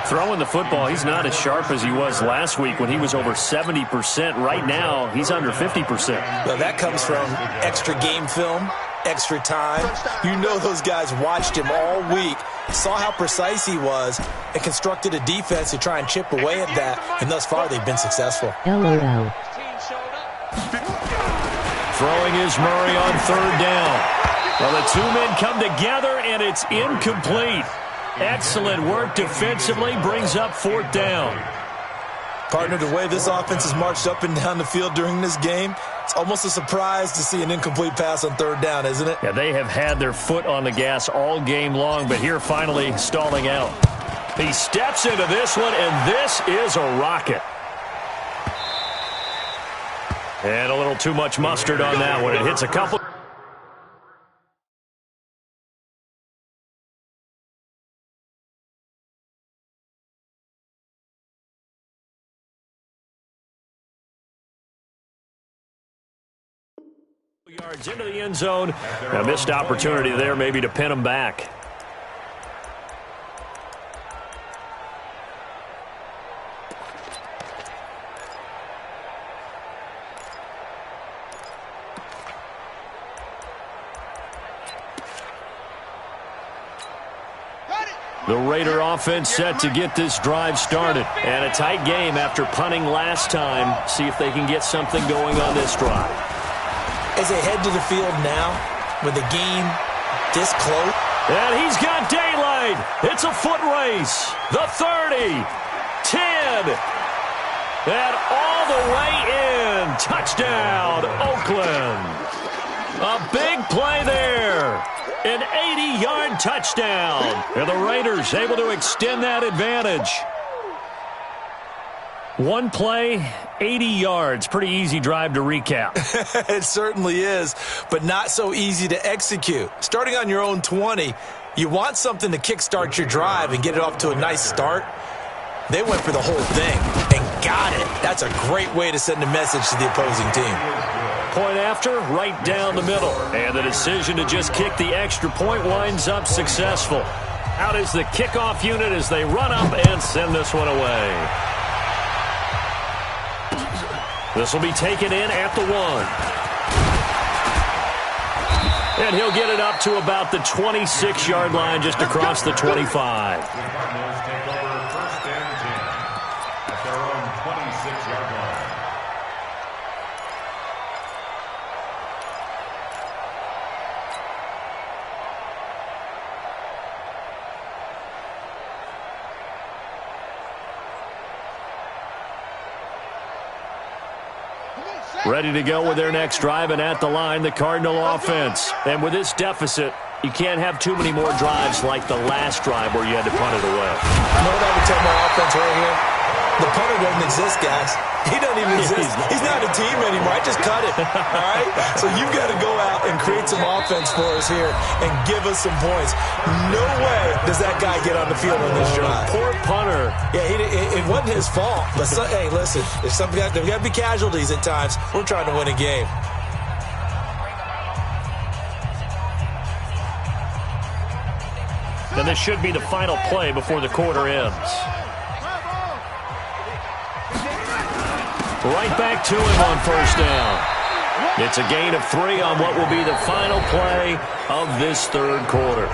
Throwing the football, he's not as sharp as he was last week when he was over 70%. Right now, he's under 50%. Well, that comes from extra game film, extra time. You know those guys watched him all week, saw how precise he was, and constructed a defense to try and chip away at that, and thus far they've been successful. Throwing is Murray on third down. Well, the two men come together, and it's incomplete. Excellent work defensively, brings up fourth down. Partner, the way this offense has marched up and down the field during this game, it's almost a surprise to see an incomplete pass on third down, isn't it? Yeah, they have had their foot on the gas all game long, but here finally stalling out. He steps into this one, and this is a rocket. And a little too much mustard on that one. It hits a couple. Yards into the end zone. A missed opportunity there maybe to pin them back. The Raider offense set to get this drive started. And a tight game after punting last time. See if they can get something going on this drive. As they head to the field now, with the game this close. And he's got daylight. It's a foot race. The 30, 10, and all the way in. Touchdown, Oakland. A big play there. An 80-yard touchdown. And the Raiders able to extend that advantage. One play, 80 yards. Pretty easy drive to recap. It certainly is, but not so easy to execute. Starting on your own 20, you want something to kickstart your drive and get it off to a nice start. They went for the whole thing and got it. That's a great way to send a message to the opposing team. Point after, right down the middle. And the decision to just kick the extra point winds up successful. Out is the kickoff unit as they run up and send this one away. This will be taken in at the 1. And he'll get it up to about the 26-yard line, just across the 25. The Cardinals take over 1st and 10 at their own 26-yard line. Ready to go with their next drive, and at the line, the Cardinal offense. And with this deficit, you can't have too many more drives like the last drive where you had to punt it away. You know what I would tell my offense right here? The punter doesn't exist, guys. He doesn't even exist. He's not a team anymore. I just cut it, all right? So you've got to go out and create some offense for us here and give us some points. No way does that guy get on the field on this drive. Poor punter. Yeah, it wasn't his fault. But, hey, listen, there's got to be casualties at times. We're trying to win a game. And this should be the final play before the quarter ends. Right back to him on 1st down. It's a gain of 3 on what will be the final play of this 3rd quarter.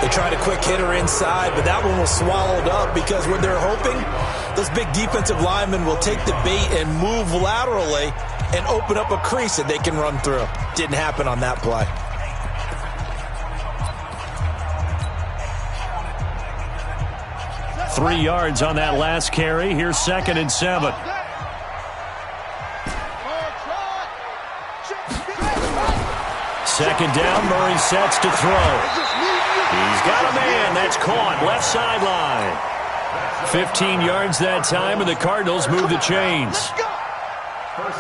They tried a quick hitter inside, but that one was swallowed up because what they're hoping, those big defensive linemen will take the bait and move laterally and open up a crease that they can run through. Didn't happen on that play. Three yards on that last carry. Here's 2nd and 7. Second down, Murray sets to throw. He's got a man. That's caught. Left sideline. 15 yards that time, and the Cardinals move the chains.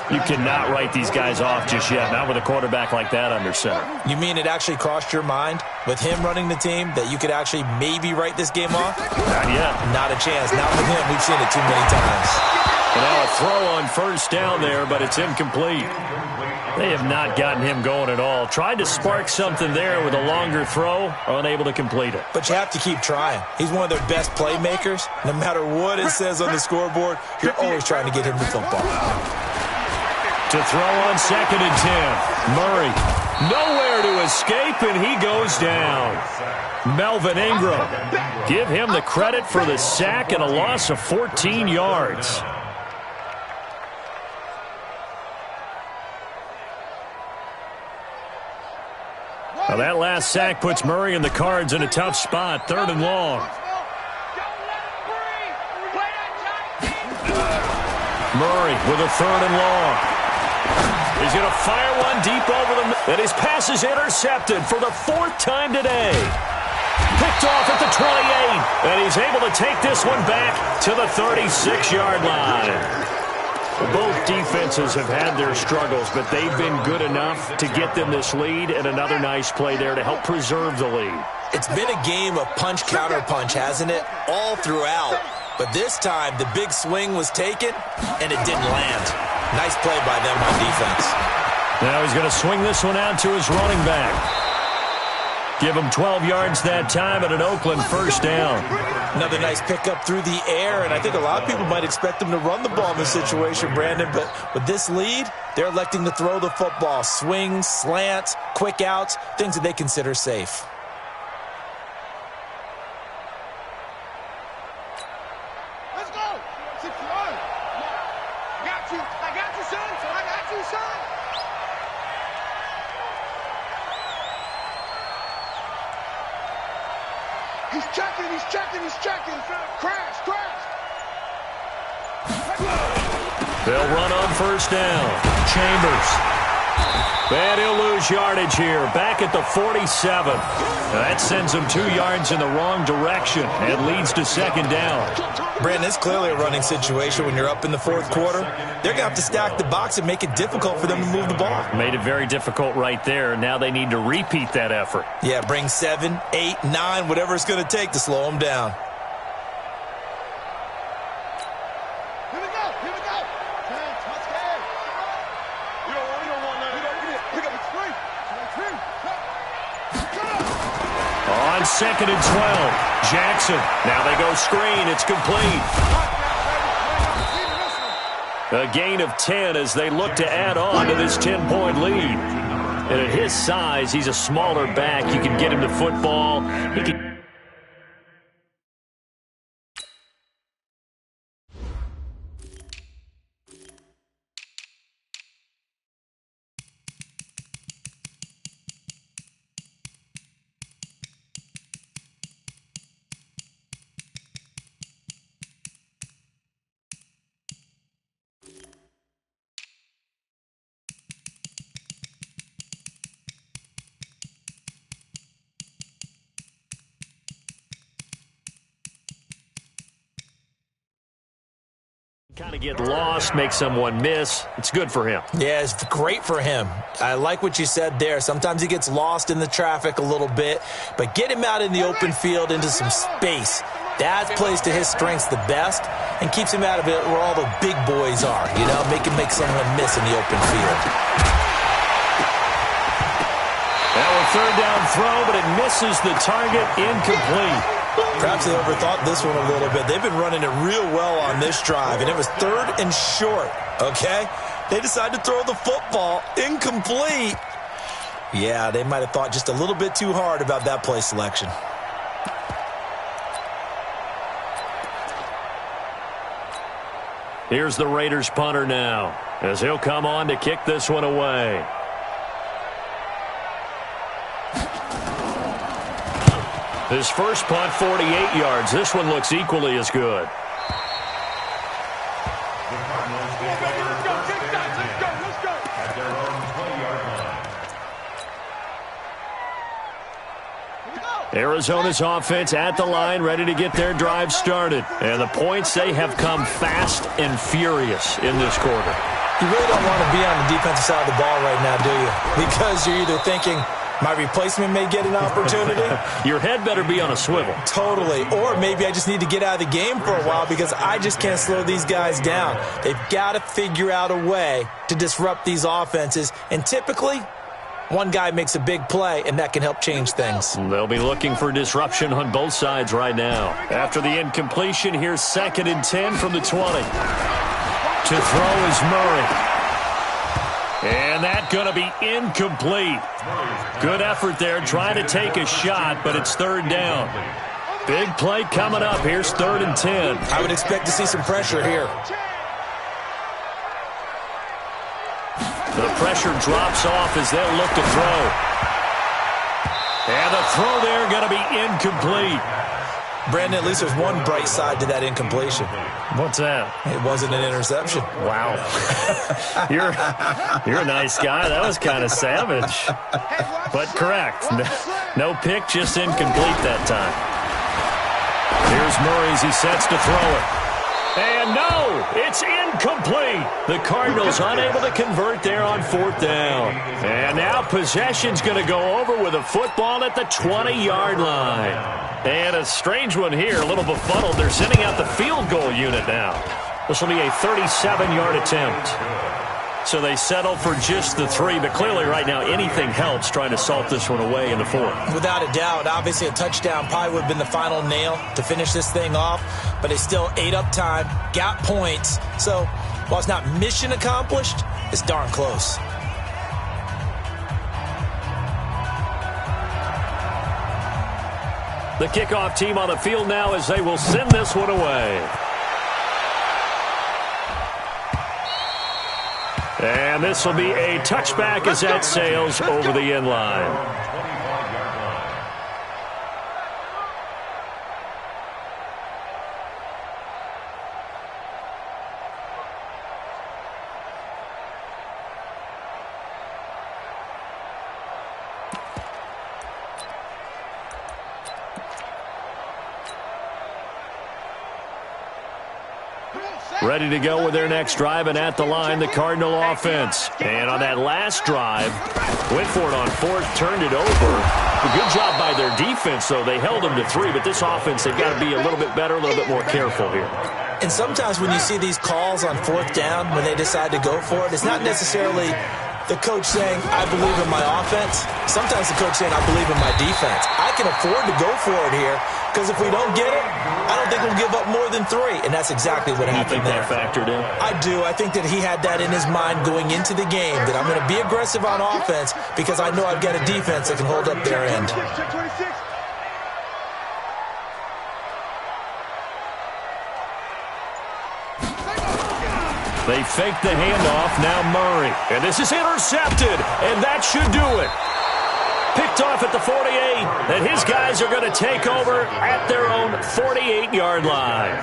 You cannot write these guys off just yet, not with a quarterback like that under center. You mean it actually crossed your mind with him running the team that you could actually maybe write this game off? Not yet. Not a chance. Not with him. We've seen it too many times. And now a throw on 1st down there, but it's incomplete. They have not gotten him going at all. Tried to spark something there with a longer throw, unable to complete it. But you have to keep trying. He's one of their best playmakers. No matter what it says on the scoreboard, you're always trying to get him the football. To throw on 2nd and 10. Murray, nowhere to escape, and he goes down. Melvin Ingram, give him the credit for the sack and a loss of 14 yards. Now that last sack puts Murray and the Cards in a tough spot, 3rd and long. Murray with a 3rd and long. He's going to fire one deep over the middle. And his pass is intercepted for the 4th time today. Picked off at the 28. And he's able to take this one back to the 36-yard line. Both defenses have had their struggles, but they've been good enough to get them this lead, and another nice play there to help preserve the lead. It's been a game of punch-counter-punch, hasn't it? All throughout. But this time, the big swing was taken, and it didn't land. Nice play by them on defense. Now he's going to swing this one out to his running back. Give him 12 yards that time at an Oakland 1st down. Another nice pickup through the air, and I think a lot of people might expect them to run the ball in this situation, Brandon, but with this lead, they're electing to throw the football. Swings, slants, quick outs, things that they consider safe. Let's go. 61. I got you. I got you, son. I got you, son. He's checking. He's checking. He's checking. Crash. Crash. They'll run on 1st down. Chambers. And he'll lose yardage here. Back at the 47. That sends him 2 yards in the wrong direction and leads to 2nd down. Brandon, it's clearly a running situation when you're up in the 4th quarter. They're going to have to stack the box and make it difficult for them to move the ball. Made it very difficult right there. Now they need to repeat that effort. Yeah, bring 7, 8, 9, whatever it's going to take to slow them down. Here we go. Here we go. Touchdown. You don't want that. Pick up the screen. On 2nd and 12. Jackson. Now they go screen. It's complete. A gain of 10 as they look to add on to this 10-point lead. And at his size, he's a smaller back. You can get him to football. He can... kind of get lost, make someone miss. It's good for him. Yeah, it's great for him. I like what you said there. Sometimes he gets lost in the traffic a little bit, but get him out in the open field into some space. That plays to his strengths the best and keeps him out of it where all the big boys are, you know, make someone miss in the open field. Now a third down throw, but it misses the target, incomplete. Perhaps they overthought this one a little bit. They've been running it real well on this drive, and it was third and short, okay? They decided to throw the football incomplete. Yeah, they might have thought just a little bit too hard about that play selection. Here's the Raiders punter now, as he'll come on to kick this one away. His first punt, 48 yards. This one looks equally as good. Arizona's offense at the line, ready to get their drive started. And the points, they have come fast and furious in this quarter. You really don't want to be on the defensive side of the ball right now, do you? Because you're either thinking, my replacement may get an opportunity. Your head better be on a swivel. Totally. Or maybe I just need to get out of the game for a while because I just can't slow these guys down. They've got to figure out a way to disrupt these offenses. And typically, one guy makes a big play, and that can help change things. They'll be looking for disruption on both sides right now. After the incompletion, here's 2nd and 10 from the 20. To throw is Murray. And that's going to be incomplete. Good effort there, trying to take a shot, but it's third down. Big play coming up. Here's 3rd and 10. I would expect to see some pressure here. The pressure drops off as they'll look to throw. And the throw there going to be incomplete. Brandon, at least there's one bright side to that incompletion. What's that? It wasn't an interception. Wow. You're a nice guy. That was kind of savage. But correct. No pick, just incomplete that time. Here's Murray as he sets to throw it. And no, it's incomplete. The Cardinals unable to convert there on 4th down. And now possession's going to go over with a football at the 20-yard line. And a strange one here, a little befuddled. They're sending out the field goal unit now. This will be a 37-yard attempt. So they settle for just the 3, but clearly right now anything helps trying to salt this one away in the 4th. Without a doubt, obviously a touchdown probably would have been the final nail to finish this thing off, but they still ate up time, got points. So while it's not mission accomplished, it's darn close. The kickoff team on the field now as they will send this one away. And this will be a touchback as that sails over the end line. Ready to go with their next drive, and at the line, the Cardinal offense. And on that last drive, went for it on 4th, turned it over. A good job by their defense, though. They held them to 3, but this offense, they've got to be a little bit better, a little bit more careful here. And sometimes when you see these calls on 4th down, when they decide to go for it, it's not necessarily the coach saying, I believe in my offense. Sometimes the coach saying, I believe in my defense. I can afford to go for it here Because if we don't get it, I don't think we'll give up more than 3, and that's exactly what happened there. You think that factored in? I do. I think that he had that in his mind going into the game, that I'm going to be aggressive on offense because I know I've got a defense that can hold up their end. They fake the handoff, now Murray. And this is intercepted, and that should do it. Picked off at the 48, and his guys are going to take over at their own 48-yard line.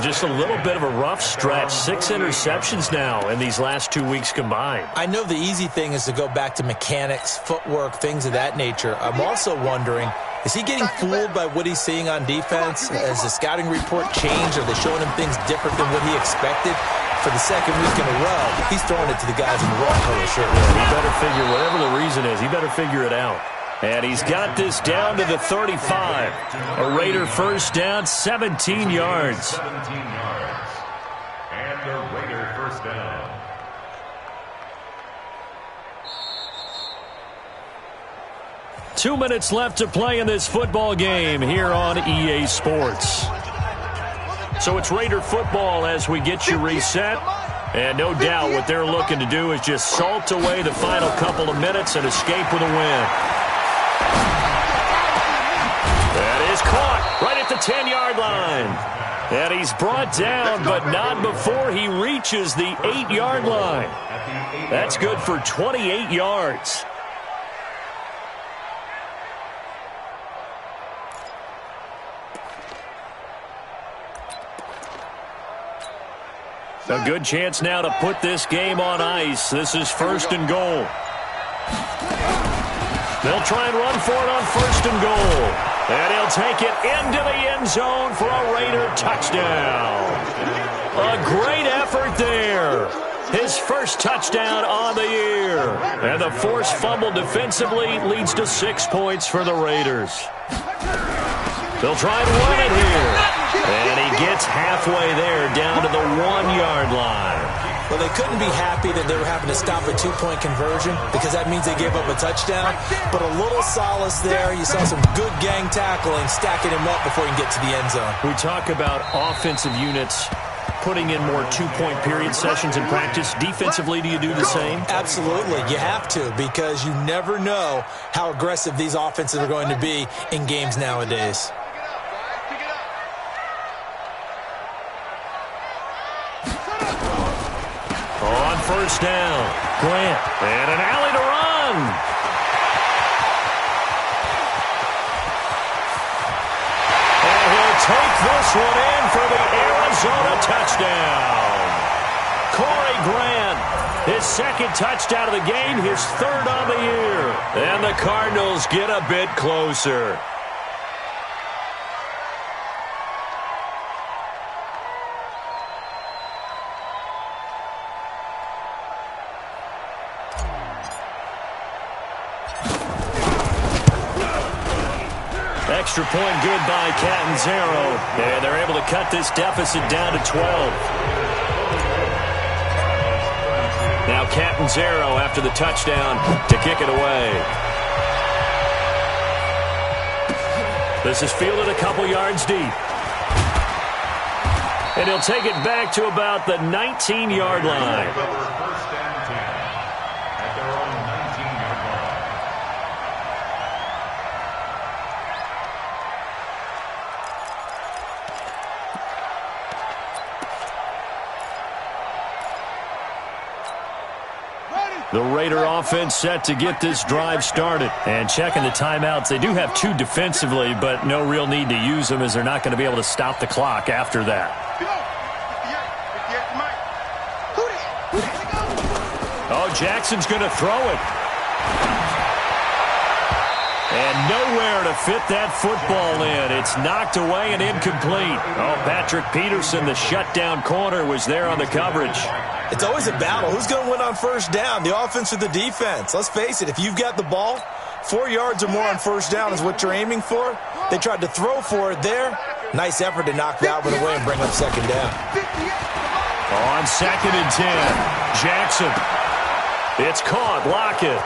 Just a little bit of a rough stretch. 6 interceptions now in these last 2 weeks combined. I know the easy thing is to go back to mechanics, footwork, things of that nature. I'm also wondering, is he getting fooled by what he's seeing on defense? Has the scouting report changed? Are they showing him things different than what he expected? For the second week in a row, he's throwing it to the guys in the wrong color shirt. He better figure, whatever the reason is, he better figure it out. And he's got this down to the 35. A Raider first down, 17 yards. 17 yards. And a Raider first down. Two minutes left to play in this football game here on EA Sports. So it's Raider football as we get you reset. And no doubt what they're looking to do is just salt away the final couple of minutes and escape with a win. That is caught right at the 10-yard line. And he's brought down, but not before he reaches the 8-yard line. That's good for 28 yards. A good chance now to put this game on ice. This is first and goal. They'll try and run for it on first and goal. And he'll take it into the end zone for a Raider touchdown. A great effort there. His first touchdown on the year. And the forced fumble defensively leads to 6 points for the Raiders. They'll try and run it here. And he gets halfway there down to the 1-yard line. Well, they couldn't be happy that they were having to stop a 2-point conversion because that means they gave up a touchdown. But a little solace there. You saw some good gang tackling, stacking him up before he can get to the end zone. We talk about offensive units putting in more 2-point period sessions in practice. Defensively, do you do the same? Absolutely. You have to because you never know how aggressive these offenses are going to be in games nowadays. On first down, Grant, and an alley to run. And he'll take this one in for the Arizona touchdown. Corey Grant, his second touchdown of the game, his third on the year. And the Cardinals get a bit closer. Extra point good by Catanzaro. And they're able to cut this deficit down to 12. Now Catanzaro after the touchdown to kick it away. This is fielded a couple yards deep. And he'll take it back to about the 19-yard line. First and 10 at their own 19-yard line. The Raider offense set to get this drive started. And checking the timeouts, they do have 2 defensively, but no real need to use them as they're not going to be able to stop the clock after that. Oh, Jackson's going to throw it. And nowhere to fit that football in. It's knocked away and incomplete. Oh, Patrick Peterson, the shutdown corner, was there on the coverage. It's always a battle. Who's going to win on first down, the offense or the defense? Let's face it, if you've got the ball, 4 yards or more on first down is what you're aiming for. They tried to throw for it there. Nice effort to knock that one away and bring up second down. On second and 10, Jackson. It's caught. Lockett.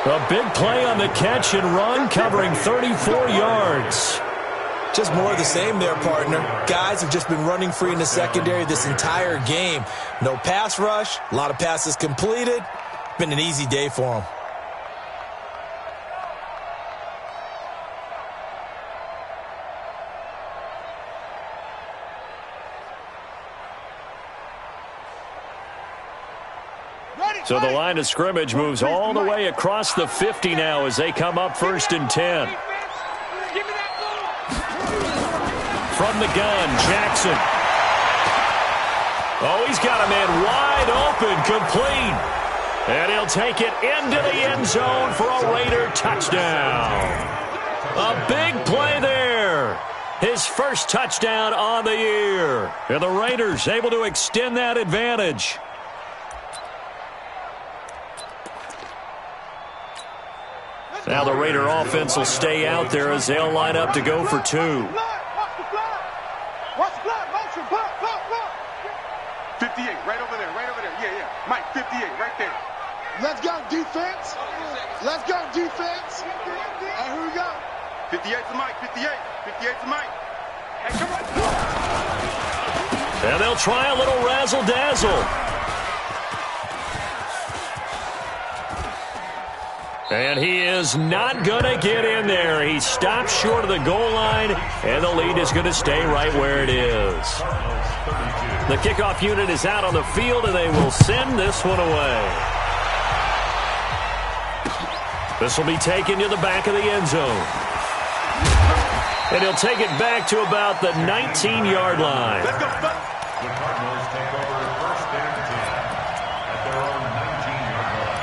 A big play on the catch and run, covering 34 yards. Just more of the same there, partner. Guys have just been running free in the secondary this entire game. No pass rush, a lot of passes completed. Been an easy day for them. So the line of scrimmage moves all the way across the 50 now as they come up 1st and 10. From the gun, Jackson. Oh, he's got a man wide open, complete. And he'll take it into the end zone for a Raider touchdown. A big play there. His first touchdown on the year. And the Raiders able to extend that advantage. Now the Raider offense will stay out there as they'll line up to go for 2. Watch the block, motion, block. 58, right over there. Yeah. Mike, 58, right there. Let's go, defense. And here we go. 58 to Mike, 58 to Mike. Hey, come on. And they'll try a little razzle-dazzle. And he is not going to get in there. He stops short of the goal line, and the lead is going to stay right where it is. The kickoff unit is out on the field, and they will send this one away. This will be taken to the back of the end zone. And he'll take it back to about the 19-yard line. Let's go, Spud. The Cardinals take over 1st and 10 at their own 19-yard line.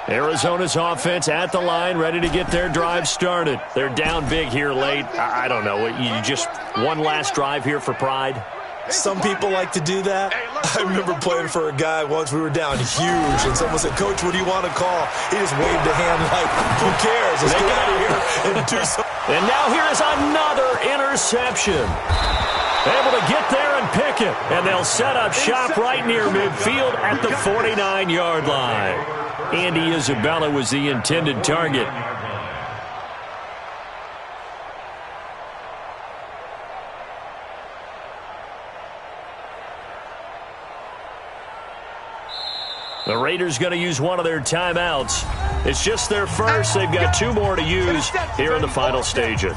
Arizona's offense at the line, ready to get their drive started. They're down big here late. I don't know. You just one last drive here for pride? Some people like to do that. I remember playing for a guy once. We were down huge, and someone said, "Coach, what do you want to call?" He just waved a hand like, "Who cares? Let's get out of here and do something." And now here is another interception. Able to get there and pick it. And they'll set up shop right near midfield at the 49-yard line. Andy Isabella was the intended target. The Raiders going to use one of their timeouts. It's just their first. They've got 2 more to use here in the final stages.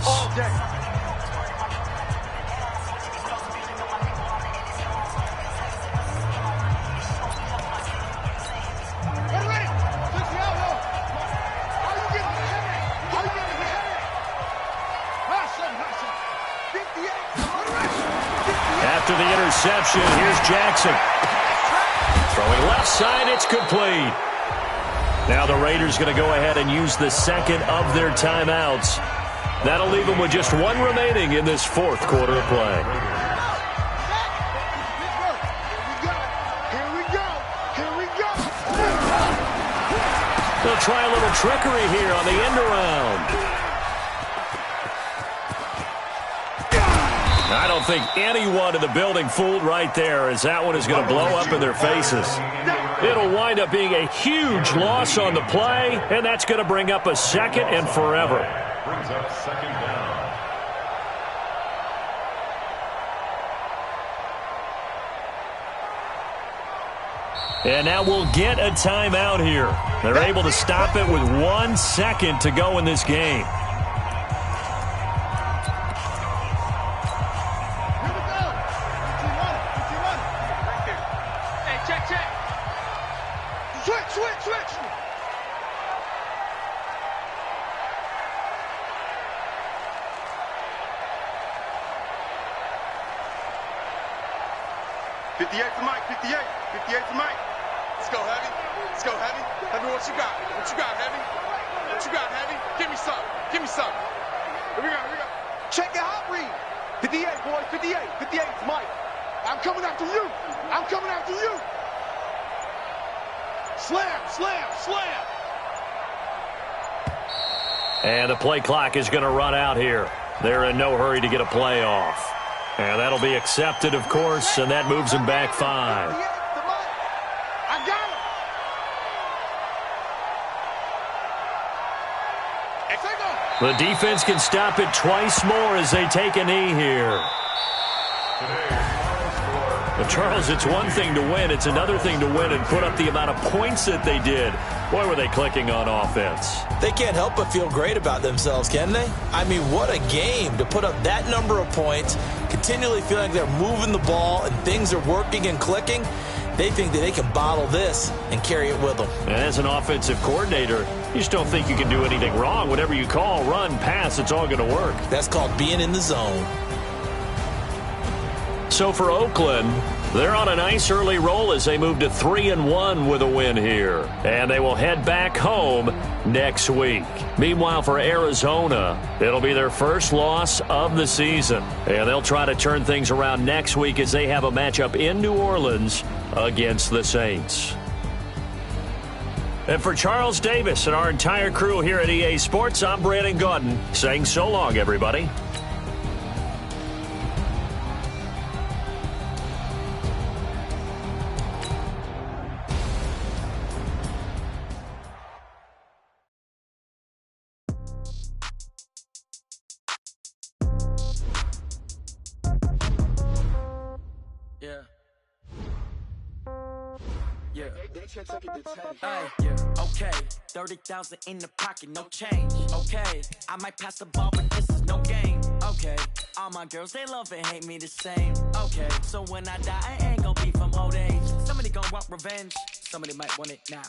After the interception, here's Jackson. Throwing left side, it's complete. Now the Raiders going to go ahead and use the second of their timeouts. That'll leave them with just 1 remaining in this 4th quarter of play. Here we go. They'll try a little trickery here on the end around. I don't think anyone in the building fooled right there, as that one is going to blow up in their faces. It'll wind up being a huge loss on the play, and that's going to bring up a 2nd and forever. Brings up 2nd down. And now we'll get a timeout here. They're able to stop it with 1 second to go in this game. Switch. 58 to Mike, 58 to Mike. Let's go, Heavy. Heavy, what you got? Heavy? Give me some. Here we go. Check the hot read. 58, boys, 58 to Mike. I'm coming after you. Slam. And the play clock is going to run out here. They're in no hurry to get a playoff. And that'll be accepted, of course, and that moves them back 5. I got him. The defense can stop it twice more as they take a knee here. But Charles, it's one thing to win. It's another thing to win and put up the amount of points that they did. Boy, were they clicking on offense. They can't help but feel great about themselves, can they? I mean, what a game to put up that number of points, continually feeling like they're moving the ball and things are working and clicking. They think that they can bottle this and carry it with them. And as an offensive coordinator, you just don't think you can do anything wrong. Whatever you call, run, pass, it's all going to work. That's called being in the zone. So for Oakland, they're on a nice early roll as they move to 3-1 with a win here. And they will head back home next week. Meanwhile, for Arizona, it'll be their first loss of the season. And they'll try to turn things around next week as they have a matchup in New Orleans against the Saints. And for Charles Davis and our entire crew here at EA Sports, I'm Brandon Gaudin saying so long, everybody. Okay, 30,000 in the pocket, no change. Okay, I might pass the ball, but this is no game. Okay, all my girls, they love and hate me the same. Okay, so when I die, I ain't gonna be from old age. Somebody gonna want revenge, somebody might want it now.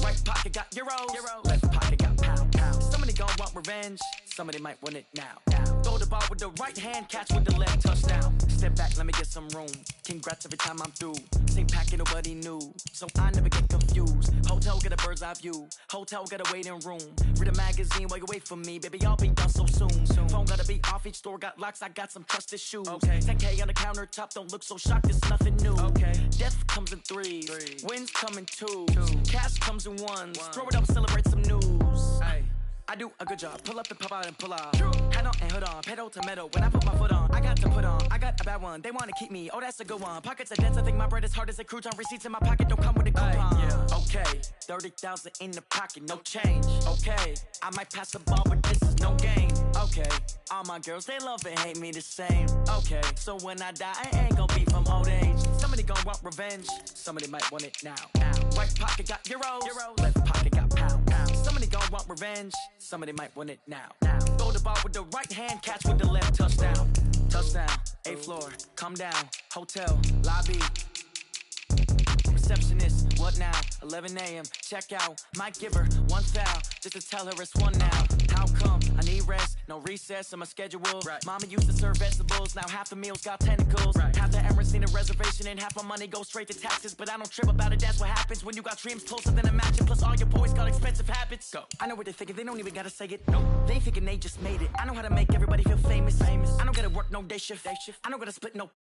Right pocket got euros, left pocket got pound. Somebody gonna want revenge, somebody might want it now. Throw the ball with the right hand, catch with the left, touchdown. Step back, let me get some room. Congrats every time I'm through. Same packet, nobody knew, so I never get confused. Hotel, get a bird's eye view. Hotel, got a waiting room. Read a magazine while you wait for me. Baby, I'll be done so soon. Phone gotta be off, each store got locks. I got some trusted shoes. Okay. 10K on the countertop, don't look so shocked, it's nothing new. Okay. Death comes in threes. Wins come in twos. Cash comes in ones. Throw it up, celebrate some news. Ay. I do a good job. Pull up and pop out and pull out. Hat on and hood on. Pedal to metal. When I put my foot on, I got to put on. I got a bad one. They want to keep me. Oh, that's a good one. Pockets are dense. I think my bread is hard as a crouton. Receipts in my pocket don't come with a coupon. Yeah. Okay. 30,000 in the pocket. No change. Okay. I might pass the ball, but this is no game. Okay. All my girls, they love and hate me the same. Okay. So when I die, I ain't gonna be from old age. Somebody gonna want revenge. Somebody might want it now. Right pocket got euros. Left pocket got pound. Somebody gonna want revenge. Somebody might want it now. Throw the ball with the right hand, catch with the left, touchdown. Touchdown, 8th floor, come down, hotel, lobby. Receptionist, what now? 11 a.m., check out. Might give her one foul, just to tell her it's one now. How come? I need rest, no recess in my schedule. Right. Mama used to serve vegetables, now half the meals got tentacles. Right. Half the Emirates need a reservation and half my money goes straight to taxes. But I don't trip about it, that's what happens when you got dreams closer than a match. Plus all your boys got expensive habits. Go. I know what they're thinking, they don't even gotta say it. Nope. They thinking they just made it. I know how to make everybody feel famous. I don't gotta work no day shift. I don't gotta split no